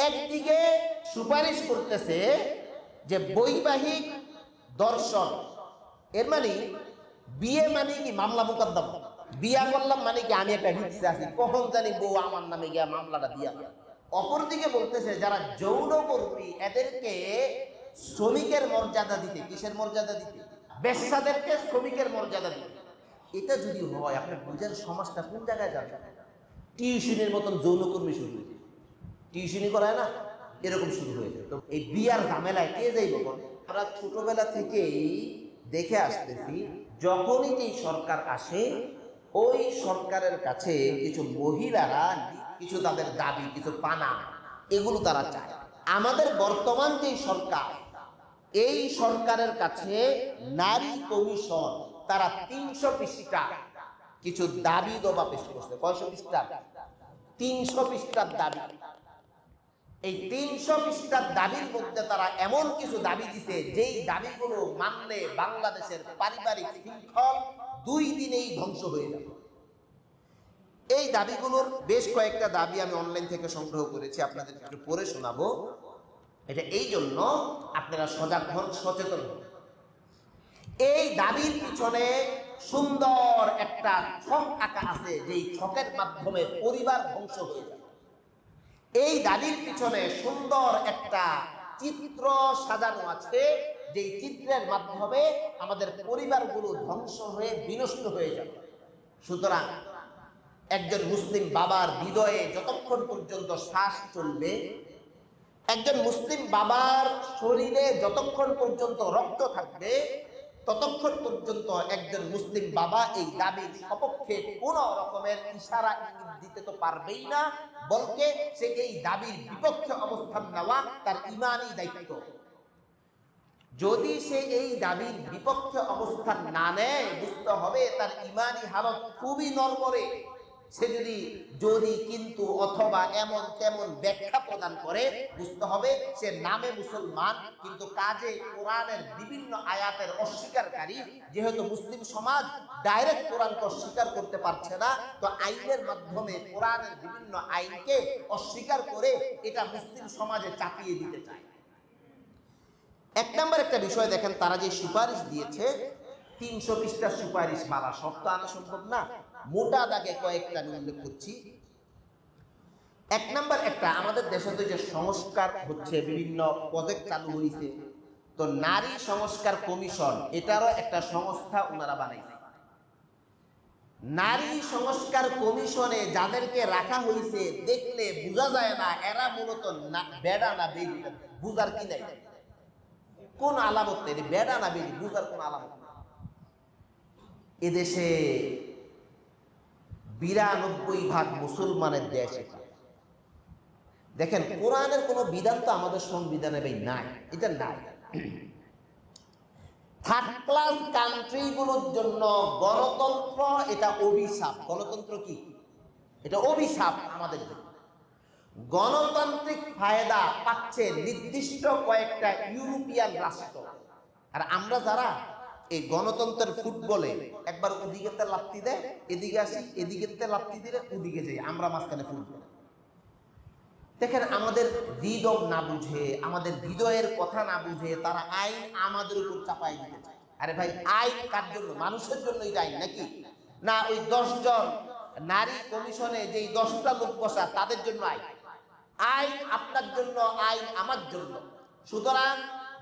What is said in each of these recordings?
একদিকে সুপারিশ করতেছে যে বৈবাহিক দর্শন, এর মানে বিয়ে মানে কি মামলা মোকদ্দম, বিয়া করলাম মানে কি আমি একটা রিক্সে আছি, কখন জানি বউ আমার নামে গিয়া মামলাটা দিয়া। অপরদিকে বলতেছে যারা যৌনকর্মী এদেরকে শ্রমিকের মর্যাদা দিতে। কিসের মর্যাদা দিতে? বেশ্যাদেরকে শ্রমিকের মর্যাদা দিতে। এটা যদি হয় আপনি বুঝেন সমাজটা কোন জায়গায় যাবে। টিউশনের মতন যৌনকর্মী শুরু হয়েছে, টিউশনি করায় না, এরকম শুরু হয়েছে। তো এই বিয়ার ঝামেলায় কে যাইব? আমরা ছোটবেলা থেকেই দেখে আসতেছি যখনই এই সরকার আসে ওই সরকারের কাছে কিছু মহিলারা কিছু তাদের দাবি, কিছু পানা, এগুলো তারা চায়। আমাদের বর্তমান যে সরকার, এই সরকারের কাছে নারী কমিশন তারা 300 পৃষ্ঠা কিছু দাবি দবা পেশ করছে। কয়শো পৃষ্ঠা? 300 পৃষ্ঠার দাবি। এই 300 পৃষ্ঠার দাবির মধ্যে তারা এমন কিছু দাবি দিছে যেই দাবিগুলো মানলে বাংলাদেশের পারিবারিক শৃঙ্খল 2 দিনেই ধ্বংস হয়ে যাবে। এই দাবিগুলোর বেশ কয়েকটা দাবি আমি অনলাইন থেকে সংগ্রহ করেছি, আপনাদের একটু পড়ে শোনাবো। এটা এই জন্য আপনারা সজাগ হন, সচেতন হন। এই দাবির পিছনে সুন্দর একটা ছক আঁকা আছে, যেই ছকের মাধ্যমে পরিবার ধ্বংস হয়ে যাবে। এই দাবির পিছনে সুন্দর একটা চিত্র সাজানো আছে, যেই চিত্রের মাধ্যমে আমাদের পরিবারগুলো ধ্বংস হয়ে বিনষ্ট হয়ে যাবে। সুতরাং একজন মুসলিম বাবার হৃদয়ে যতক্ষণ পর্যন্ত শ্বাস চলবে, একজন মুসলিম বাবার শরীরে যতক্ষণ পর্যন্ত রক্ত থাকবে, ততক্ষণ পর্যন্ত একজন মুসলিম বাবা এই দাবির সপক্ষে কোন রকমের ইশারা ইঙ্গিত দিতে তো পারবেই না, বলকে সে এই দাবির বিপক্ষে অবস্থান নেওয়া তার ঈমানি দায়িত্ব। যদি সে এই দাবির বিপক্ষে অবস্থান না নেয়, বুঝতে হবে তার ঈমানি হালত খুবই নড়বড়ে। সে যদি কিন্তু অথবা এমন তেমন ব্যাখ্যা প্রদান করে, বুঝতে হবে সে নামে মুসলমান কিন্তু কাজে কোরআনের বিভিন্ন আয়াতের অস্বীকারী। যেহেতু মুসলিম সমাজ ডাইরেক্ট কোরআনকে অস্বীকার করতে পারছে না, তো আইনের মাধ্যমে কোরআনের বিভিন্ন আইনকে অস্বীকার করে এটা মুসলিম সমাজে চাপিয়ে দিতে চায়। 1 নম্বর একটা বিষয় দেখেন, তারা যে সুপারিশ দিয়েছে 300 পৃষ্ঠার সুপারিশ মালা সব তো আনা সম্ভব না, মোটা দাগে কয়েকটা আমি উল্লেখ করছি। 1 নম্বর একটা, আমাদের দেশে তো যে সংস্কার হচ্ছে, বিভিন্ন প্রজেক্ট চালু হয়েছে, তো নারী সংস্কার কমিশন এটারও একটা সংস্থা ওনারা বানাইছে। নারী সংস্কার কমিশনে যাদেরকে রাখা হয়েছে দেখলে বোঝা যায় না এরা মূলত বেডা না বেডি, বুঝার কি নাই, কোন আলামত নেই, বেডা না বেডি বুঝার কোন আলামত নেই। এদেশে 92% মুসলমানের দেশ। দেখেন কোরআনের কোন বিধান তো আমাদের সংবিধানে নাই, এটা নাই। 3rd ক্লাস কান্ট্রিগুলোর জন্য গণতন্ত্র এটা অভিশাপ। গণতন্ত্র কি? এটা অভিশাপ আমাদের জন্য। গণতান্ত্রিক ফায়দা পাচ্ছে নির্দিষ্ট কয়েকটা ইউরোপিয়ান রাষ্ট্র, আর আমরা যারা এই গণতন্ত্রের ফুটবলে একবার ওদিকে লাপ্তি দেয়, এদিকে আসি, এদিকে লাপ্তি দিলে ওদিকে যাই, আমরা মাঝখানে ফুটবল। দেখেন আমাদের হৃদয় না বুঝে, আমাদের হৃদয়ের কথা না বুঝে তারা আইন আমাদের উপর চাপাই দিতে চায়। আরে ভাই, আইন কার জন্য? মানুষের জন্য এই আইন নাকি? না ওই 10 জন নারী কমিশনে যেই 10টা লোক বসা তাদের জন্য আইন? আইন আপনার জন্য, আইন আমার জন্য। সুতরাং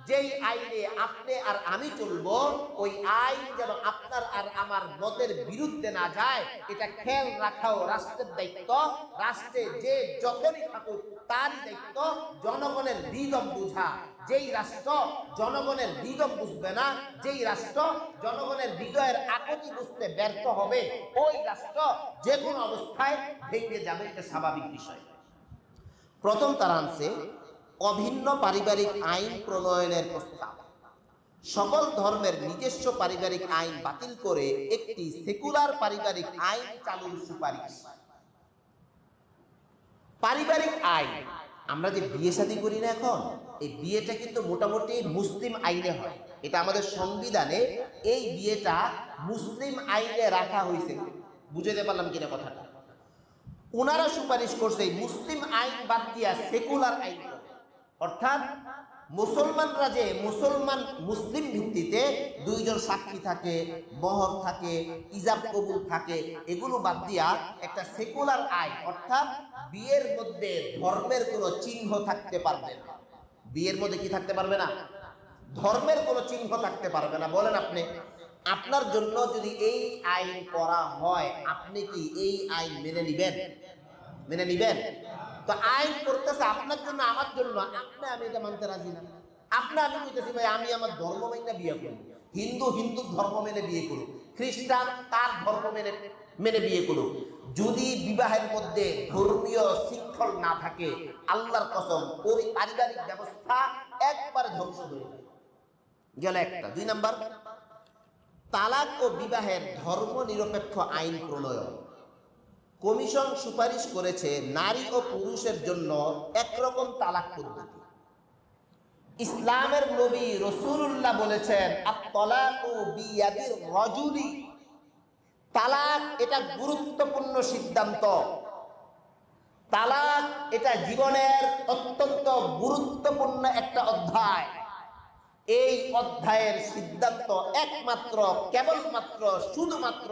যেই আইনে আপনি আর আমি চলবো, ওই আইন যেন আপনার আর আমার মতের বিরুদ্ধে না যায়, এটা খেয়াল রাখাও রাষ্ট্রের দায়িত্ব। রাষ্ট্রে যে যখনই থাকুক তারই দায়িত্ব জনগণের হৃদয় বুঝা। যেই রাষ্ট্র জনগণের হৃদয় বুঝবে না, যেই রাষ্ট্র জনগণের হৃদয়ের আকুতি বুঝতে ব্যর্থ হবে, ওই রাষ্ট্র যে কোনো অবস্থায় ভেঙে যাবে, এটা স্বাভাবিক বিষয়। প্রথম তারা আনছে অভিন্ন পারিবারিক আইন প্রণয়নের প্রস্তাব। সকল ধর্মের নিজস্ব পারিবারিক আইন বাতিল করে একটি সেকুলার পারিবারিক আইন চালুর সুপারিশ। পারিবারিক আইন, আমরা যে বিয়ে শাদী করি না এখন, এই বিয়েটা কিন্তু মোটামুটি মুসলিম আইনে হয়। এটা আমাদের সংবিধানে এই বিয়েটা মুসলিম আইনে রাখা হয়েছে। বুঝাতে পারলাম কিনা কথাটা? ওনারা সুপারিশ করছে মুসলিম আইন বাদ দিয়া সেকুলার আইন করে, অর্থাৎ মুসলমানরা যে মুসলিম ভিত্তিতে দুইজন সাক্ষী থাকে, মোহর থাকে, ইজাব কবুল থাকে, এগুলো বাদ দিয়া একটা সেকুলার আইন, অর্থাৎ বিয়ের মধ্যে ধর্মের কোনো চিহ্ন থাকতে পারবে না। বিয়ের মধ্যে কি থাকতে পারবে না? ধর্মের কোনো চিহ্ন থাকতে পারবে না। বলেন আপনি, আপনার জন্য যদি এই আইন করা হয়, আপনি কি এই আইন মেনে নিবেন? মেনে নিবেন? তো আইন করতেছে আপনার জন্য, আমার জন্য, আমি এটা মানতে রাজি না। আমি বলতেছি ভাই আমি আমার ধর্ম মেনে বিয়ে করব, হিন্দু ধর্ম মেনে বিয়ে করুক, খ্রিস্টান তার ধর্ম মেনে বিয়ে করুক। যদি বিবাহের মধ্যে ধর্মীয় শৃঙ্খল না থাকে, আল্লাহর কসম ওই পারিবারিক ব্যবস্থা একবারে ধ্বংস হয়ে যায়। গেল একটা। 2 নাম্বার, তালাক ও বিবাহের ধর্ম নিরপেক্ষ আইন প্রণয়ন। কমিশন সুপারিশ করেছে নারী ও পুরুষের জন্য একরকম তালাক পদ্ধতি। ইসলামের নবী রাসূলুল্লাহ বলেছেন আত-তালাকু বিয়াদির রাজুলি, তালাক এটা গুরুত্বপূর্ণ সিদ্ধান্ত। তালাক এটা জীবনের অত্যন্ত গুরুত্বপূর্ণ একটা অধ্যায়। এই অধ্যায়ের সিদ্ধান্ত একমাত্র কেবলমাত্র শুধুমাত্র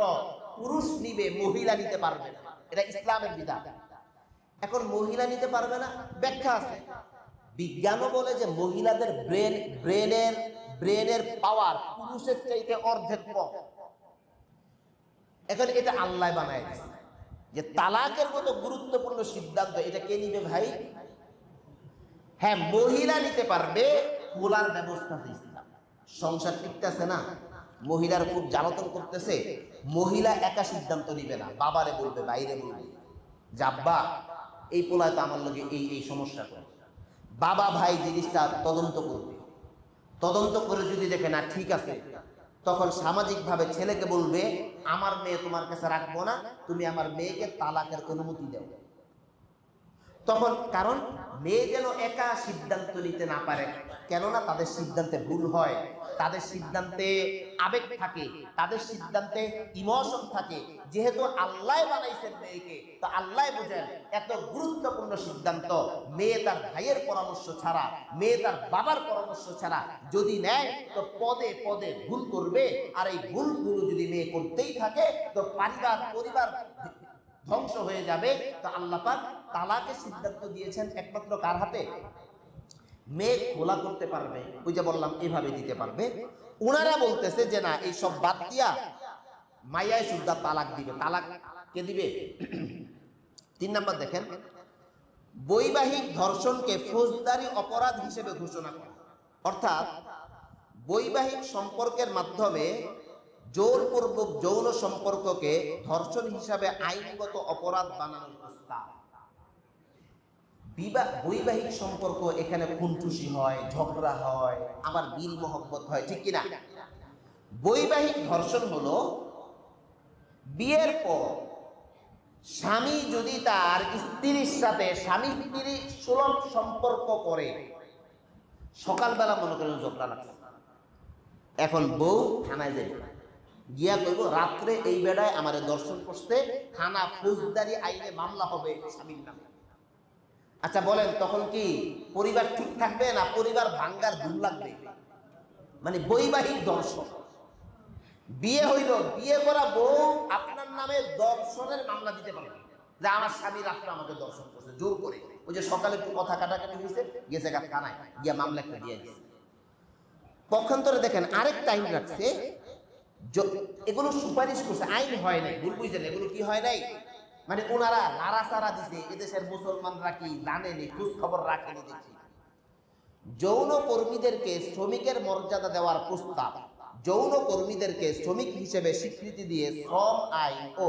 পুরুষ নিবে, মহিলা নিতে পারবে না। এটা ইসলামের বিধান। এখন মহিলা নিতে পারবে না, ব্যাখ্যা আছে। বিজ্ঞানও বলে যে মহিলাদের ব্রেনের পাওয়ার পুরুষের চাইতে অর্ধেক কম। এখন এটা আল্লাহ বানায় দিয়েছে যে তালাকের মতো গুরুত্বপূর্ণ সিদ্ধান্ত এটা কে নিবে ভাই? হ্যাঁ, মহিলা নিতে পারবে, খোলার ব্যবস্থা দিয়েছে। সংসার টিকতেছে না, মহিলার খুব জ্বালাতন করতেছে, মহিলা একা সিদ্ধান্ত নিবে না, বাবারে বলবে, বাইরে বলবে, যাব্বা এই পোলায় তো আমার লগে এই সমস্যা করে। বাবা ভাই জিনিসটা তদন্ত করবে, তদন্ত করে যদি দেখে না ঠিক আছে, তখন সামাজিকভাবে ছেলেকে বলবে আমার মেয়ে তোমার কাছে রাখবো না, তুমি আমার মেয়েকে তালাকের অনুমতি দাও। তখন কারণ মেয়ে যেন একা সিদ্ধান্ত নিতে না পারে, কেননা তাদের সিদ্ধান্তে ভুল হয়, তাদের সিদ্ধান্তে আবেগ থাকে, তাদের সিদ্ধান্তে ইমোশন থাকে। যেহেতু আল্লাহ বানাইছেন মেয়েকে, তো আল্লাহ বুঝেন এত গুরুত্বপূর্ণ সিদ্ধান্ত মেয়ে তার ভাইয়ের পরামর্শ ছাড়া, মেয়ে তার বাবার পরামর্শ ছাড়া যদি নেয়, তো পদে পদে ভুল করবে। আর এই ভুলগুলো যদি মেয়ে করতেই থাকে, তো পরিবার ধ্বংস হয়ে যাবে। তো আল্লাহ পাক তালাকের সিদ্ধান্ত দিয়েছেন একমাত্র কার হাতে? মেয়ে খোলা করতে পারবে, ওই যে বললাম এভাবে দিতে পারবে। ওনারা বলতেছে যে না, এই সব বাদ দিয়া মাইয়াই শুদ্ধা তালাক দিবে। তালাক কে দিবে? 3 নাম্বার দেখেন, বৈবাহিক ধর্ষণকে ফৌজদারি অপরাধ হিসেবে ঘোষণা করা, অর্থাৎ বৈবাহিক সম্পর্কের মাধ্যমে জোরপূর্বক যৌন সম্পর্ককে ধর্ষণ হিসাবে আইনগত অপরাধ বানানোর প্রস্তাব। বৈবাহিক সম্পর্ক এখানে খুনটুসি হয়, ঝগড়া হয়, আবার মিল মহব্বত হয়, ঠিক কিনা? বৈবাহিক ধর্ষণ হলো বিয়ের পর স্বামী যদি তার স্ত্রীর সাথে স্বামী স্ত্রী সুলভ সম্পর্ক করে, সকালবেলা মনে করেন ঝগড়া লাগছে, এখন বউ থানায় যাবে, গিয়া কইব রাত্রে এই বেড়ায় আমারে দর্শন করতে, থানা ফৌজদারি আইনে মামলা হবে স্বামীর নামে। আচ্ছা বলেন, তখন কি পরিবার ঠিক থাকবে না পরিবার ভাঙ্গার ধুম লাগবে? মানে বৈবাহিক দর্শন। বিয়ে হইল, বিয়ে করা বউ আপনার নামে দর্শনের মামলা দিতে পারবে, যে আমার স্বামী রাত্রে আমাকে দর্শন করছে জোর করে। ওই যে সকালে একটু কথা কাটাকাটি হয়েছে, গেছে কানায় গিয়া মামলা একটা দিয়ে দিচ্ছে। পক্ষান্তরে দেখেন আরেকটা আইন রাখছে, এগুলো সুপারিশ করছে, আইন হয় নাই, ভুল বুঝছেন, এগুলো কি হয় নাই, মানে ওনারা নাড়াচাড়া দিছে, এদেশের মুসলমানরা কি জানেনি, খোঁজ খবর রাখেনি। দেখি যৌন কর্মীদেরকে শ্রমিকের মর্যাদা দেওয়ার প্রস্তাব, যৌন কর্মীদেরকে শ্রমিক হিসেবে স্বীকৃতি দিয়ে শ্রম আইন ও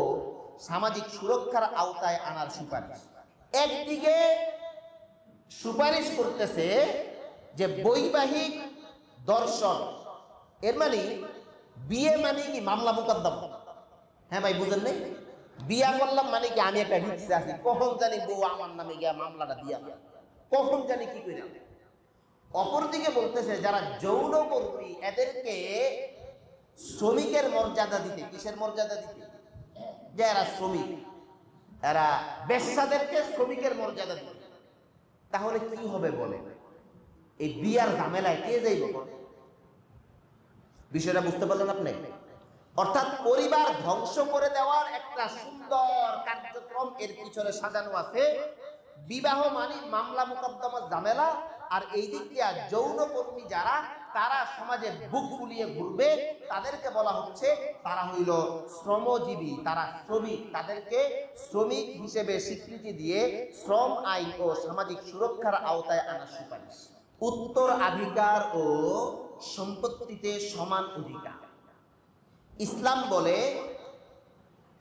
সামাজিক সুরক্ষার আওতায় আনার সুপারিশ। একদিকে সুপারিশ করতেছে যে বৈবাহিক দর্শন, এর মানে বিয়ে মানে কি মামলা মোকদ্দমা। হ্যাঁ ভাই, বুঝেন নাই? বিয়া করলাম মানে কি আমি একটা রিক্সে আছি, কখন জানি বউ আমার নামে গিয়া মামলাটা দিয়া, কখন জানি কি করে। অপরদিকে বলতেছে যারা যৌন কর্মী এদেরকে শ্রমিকের মর্যাদা দিতে। কিসের মর্যাদা দিতে? যারা শ্রমিক, এরা বেশ্যাদেরকে শ্রমিকের মর্যাদা দিবে। তাহলে কি হবে বলে? এই বিয়ার ঝামেলায় কে যাইব? বিষয়টা বুঝতে পারলেন আপনি? অর্থাৎ পরিবার ধ্বংস করে দেওয়ার একটা সুন্দর কার্যক্রম এর পিছনে সাজানো আছে। বিবাহ মানে মামলা মোকদ্দমা ঝামেলা, আর এই দিক দিয়ে যৌনকর্মী যারা, তারা সমাজে বুক ফুলিয়ে ঘুরবে, তাদেরকে বলা হচ্ছে তারা হইল শ্রমজীবী, তারা শ্রমিক। তাদেরকে শ্রমিক হিসেবে স্বীকৃতি দিয়ে শ্রম আইন ও সামাজিক সুরক্ষার আওতায় আনার সুপারিশ। উত্তরাধিকার ও সম্পত্তিতে সমান অধিকার। ইসলাম বলে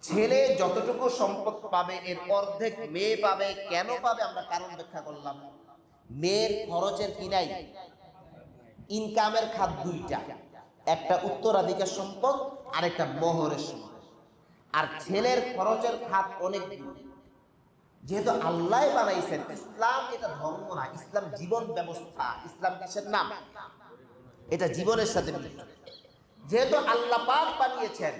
ছেলে যতটুকু সম্পদ পাবে এর অর্ধেক মেয়ে পাবে। কেন পাবে? আমরা কারণ ব্যাখ্যা করলাম। মেয়ের খরচের কি নাই? ইনকামের খাত দুইটা, একটা উত্তরাধিকার সম্পদ আর একটা মোহরের সম্পদ। আর ছেলের খরচের খাত অনেক দূর। যেহেতু আল্লাহ বানাইছেন, ইসলাম এটা ধর্ম না, ইসলাম জীবন ব্যবস্থা। ইসলাম কিসের নাম? এটা জীবনের সাথে মিলিত। যেহেতু আল্লাহ পাক বানিয়েছেন,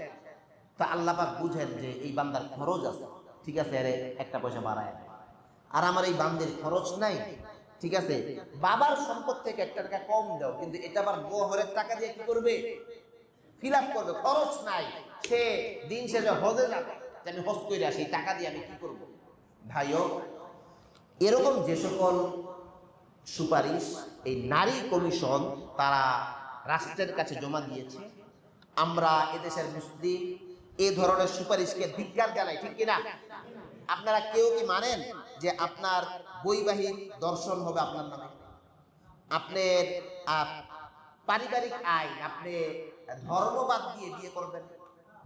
তো আল্লাহ পাক বুঝেন যে এই বান্দার খরচ আছে, ঠিক আছে, আরে একটা পয়সা বাড়ায়, আর আমার এই বান্দির খরচ নাই, ঠিক আছে, বাবার সম্পদ থেকে একটা টাকা কম দাও, কিন্তু এটা আবার মোহরের টাকা দিয়ে কি করবে? ফিল আপ করবে। খরচ নাই, সে দিন শেষে হজে যাবে, যে আমি হজ করে আসি, টাকা দিয়ে আমি কি করব? ভাইও, এরকম যে সকল সুপারিশ এই নারী কমিশন তারা রাষ্ট্রের কাছে জমা দিয়েছে, আমরা এদেশের মুসলিম এই ধরনের সুপারিশকে ধিক্কার জানাই, ঠিক কিনা? আপনারা কেউ কি মানেন যে আপনার বৈবাহিক দর্শন হবে আপনার নামে? আপনার পারিবারিক আইন, আপনি ধর্মবাদ দিয়ে বিয়ে করবেন,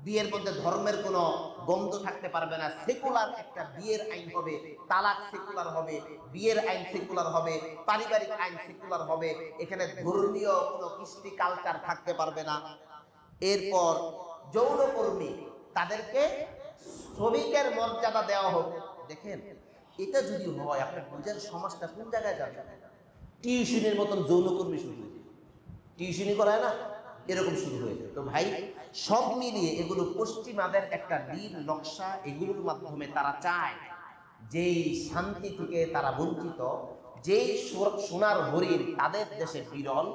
বিয়ের মধ্যে ধর্মের কোনো গন্ধ থাকতে পারবে না, সেকুলার একটা বিয়ের আইন হবে, তালাক সেকুলার হবে, বিয়ের আইন সেকুলার হবে, পারিবারিক আইন সেকুলার হবে, এখানে ধর্মীয় কোনো কৃষ্টি কালচার থাকতে পারবে না। এরপর যৌনকর্মী, তাদেরকে শ্রমিকের মর্যাদা দেওয়া হবে। দেখেন, এটা যদি হয়, আপনি বুঝেন সমাজটা কোন জায়গায় যাবে। টিউশনের মতন যৌনকর্মী শুরু হয়েছে, টিউশনি করায় না, এরকম শুরু হয়েছে। তো ভাই, সব মিলিয়ে এগুলো পশ্চিমাদের একটা নীল নকশা। এগুলোর মাধ্যমে তারা চায় যেই শান্তি থেকে তারা বঞ্চিত, যেই সোনার হরিণ তাদের দেশে বিরল,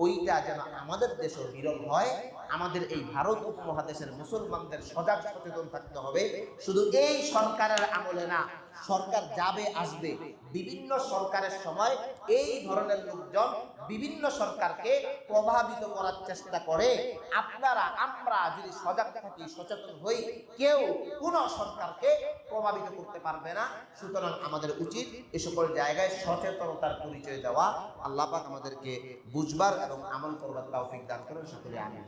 ওইটা যেন আমাদের দেশে বিরল হয়। আমাদের এই ভারত উপমহাদেশের মুসলমানদের সজাগ সচেতন থাকতে হবে। শুধু এই সরকারের আমলে না, সরকার যাবে আসবে, বিভিন্ন সরকারের সময় এই ধরনের লোকজন বিভিন্ন সরকারকে প্রভাবিত করার চেষ্টা করে। আপনারা আমরা যদি সজাগ থাকি, সচেতন হই, কেউ কোন সরকারকে প্রভাবিত করতে পারবে না। সুতরাং আমাদের উচিত এ সকল জায়গায় সচেতনতার পরিচয় দেওয়া। আল্লাহ পাক আমাদেরকে বুঝবার এবং আমল করবার তৌফিক দান করেন। সকলে আমিন।